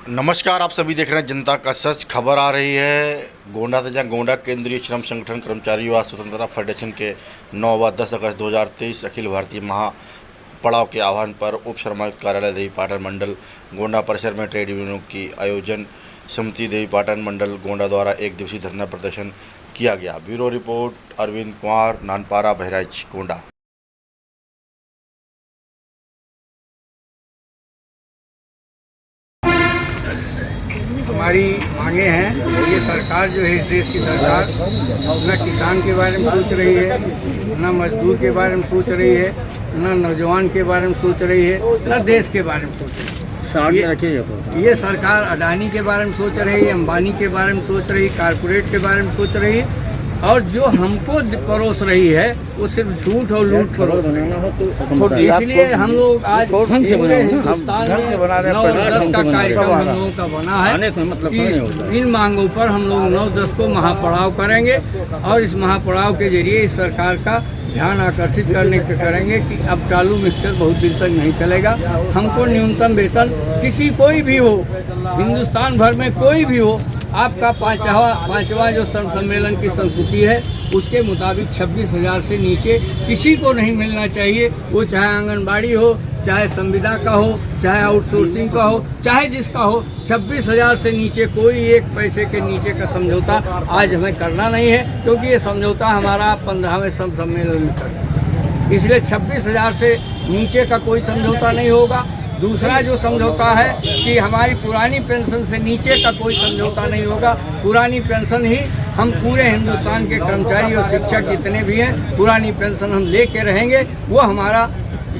नमस्कार, आप सभी देख रहे हैं जनता का सच। खबर आ रही है गोंडा से, जहां गोंडा केंद्रीय श्रम संगठन कर्मचारी व स्वतंत्रता फेडरेशन के 9 व 10 अगस्त 2023 अखिल भारतीय महापड़ाव के आह्वान पर उप श्रमायुक्त कार्यालय देवीपाटन मंडल गोंडा परिसर में ट्रेड यूनियनों की आयोजन समिति देवीपाटन मंडल गोंडा द्वारा एक दिवसीय धरना प्रदर्शन किया गया। Bureau report Arvind Kumar, Nanpara, Bahraich, Gonda. हमारी मांगे हैं। ये सरकार जो है, इस देश की सरकार न किसान के बारे में सोच रही है, न मजदूर के बारे में सोच रही है, न नौजवान के बारे में सोच रही है, न देश के बारे में सोच रही है। ये सरकार अडानी के बारे में सोच रही है, अंबानी के बारे में सोच रही है, कारपोरेट के बारे में सोच रही है, और जो हमको परोस रही है वो सिर्फ झूठ और लूट परोस रही है। इसलिए हम लोग आज पूरे हिंदुस्तान में 9-10 का कार्यक्रम हम लोगों का बना है कि इन मांगों पर हम लोग 9-10 को महापड़ाव करेंगे और इस महापड़ाव के जरिए इस सरकार का ध्यान आकर्षिट करने के करेंगे कि अब चालू मिक्सर बहुत दिन तक नहीं चलेगा। हमको न्यूनतम वेतन किसी कोई भी हो, हिंदुस्तान भर में कोई भी हो, आपका पांचवा जो श्रम सम्मेलन की संस्तुति है उसके मुताबिक 26,000 से नीचे किसी को नहीं मिलना चाहिए। वो चाहे आंगनबाड़ी हो, चाहे संविदा का हो, चाहे आउटसोर्सिंग का हो, चाहे जिसका हो, 26,000 से नीचे कोई एक पैसे के नीचे का समझौता आज हमें करना नहीं है, क्योंकि ये समझौता हमारा 15वें श्रम सम्मेलन में कर, इसलिए 26,000 से नीचे का कोई समझौता नहीं होगा। दूसरा जो समझौता है कि हमारी पुरानी पेंशन से नीचे का कोई समझौता नहीं होगा। पुरानी पेंशन ही हम पूरे हिंदुस्तान के कर्मचारी और शिक्षक जितने भी हैं, पुरानी पेंशन हम लेके रहेंगे। वो हमारा,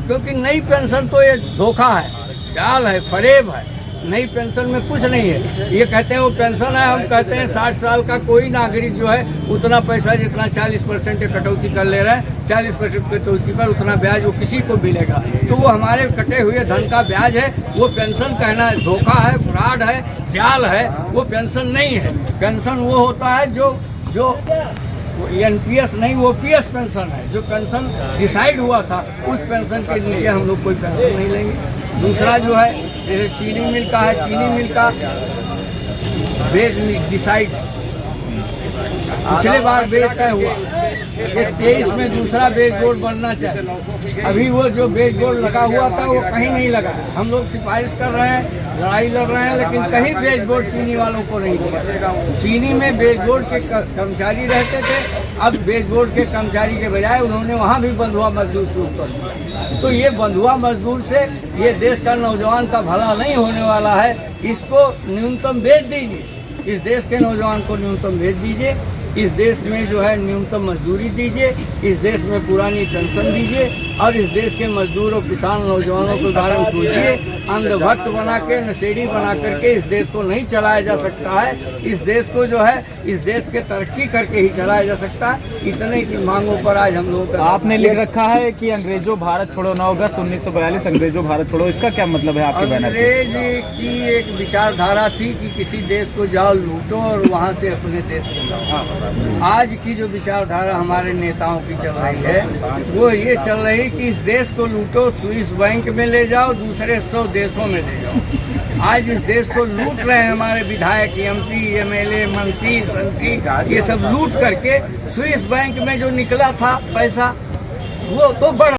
क्योंकि नई पेंशन तो ये धोखा है, जाल है, फरेब है। नई पेंशन में कुछ नहीं है। ये कहते हैं वो पेंशन है, हम कहते हैं 60 साल का कोई नागरिक जो है उतना पैसा जितना 40% कटौती कर ले रहे हैं, 40% कटौती पर उतना ब्याज वो किसी को मिलेगा। तो वो हमारे कटे हुए धन का ब्याज है। वो पेंशन कहना धोखा है, फ्रॉड है, जाल है। वो पेंशन नहीं है। पेंशन वो होता है जो एनपीएस नहीं, वो पीएस पेंशन है। जो पेंशन डिसाइड हुआ था उस पेंशन के नीचे हम लोग कोई पेंशन नहीं लेंगे। दूसरा जो है, जैसे चीनी मिल का है, चीनी मिल का बेच डिसाइड पिछले बार बेच तय हुआ, ये 23 में दूसरा बेच बोर्ड बनना चाहिए। अभी वो जो बेच बोर्ड लगा हुआ था वो कहीं नहीं लगा। हम लोग सिफारिश कर रहे हैं, लड़ाई लड़ रहे हैं, लेकिन कहीं बेच बोर्ड चीनी वालों को नहीं दिया। चीनी में बेच बोर्ड के कर्मचारी रहते थे, अब बेच बोर्ड के कर्मचारी के बजाय उन्होंने वहाँ भी बंधुआ मजदूर शुरू कर दिया। तो ये बंधुआ मजदूर से ये देश का नौजवान का भला नहीं होने वाला है। इसको न्यूनतम बेच दीजिए, इस देश के नौजवान को न्यूनतम बेच दीजिए। इस देश में जो है न्यूनतम मजदूरी दीजिए, इस देश में पुरानी पेंशन दीजिए, और इस देश के मजदूरों, किसान, नौजवानों के बारे में सोचिए। अंधभक्त बना के, नशेड़ी बना करके इस देश को नहीं चलाया जा सकता है। इस देश को जो है, इस देश के तरक्की करके ही चलाया जा सकता है। इतने की मांगों पर आज हम लोगों का आपने लिख रखा है कि अंग्रेजों भारत छोड़ो 9 अगस्त 1942 अंग्रेजों भारत छोड़ो, इसका क्या मतलब है आपके बैनर पे? अंग्रेज की एक विचारधारा थी कि किसी देश को जाओ लूटो और वहाँ से अपने देश को लाओ। आज की जो विचारधारा हमारे नेताओं की चल रही है वो ये चल रही कि इस देश को लूटो, स्विस बैंक में ले जाओ, दूसरे 100 देशों में ले जाओ। आज इस देश को लूट रहे हैं हमारे विधायक, एमपी, एमएलए, मंत्री, संत्री, ये सब लूट करके स्विस बैंक में जो निकला था पैसा वो तो बड़ा